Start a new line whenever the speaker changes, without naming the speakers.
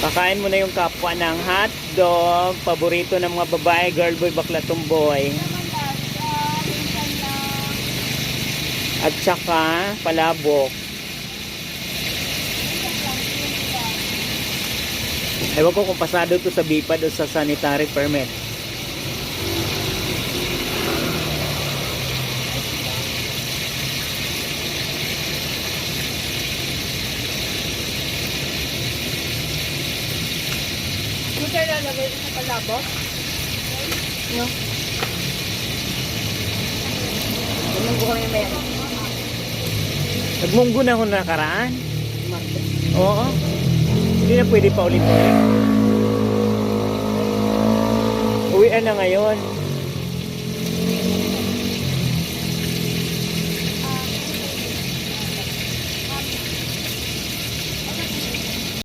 Kakain mo na yung kapwa ng hotdog. Paborito ng mga babae, girl boy, bakla tomboy. At saka palabok. Ewan ko kung pasado to sa BIPAD o sa sanitary permit.
Ano kaya lalagay sa palabok? No? Ganun ko kami meron.
Nagmunggo na ako nakaraan. Oo. Hindi na pwede pa ulit. Uwian na ngayon.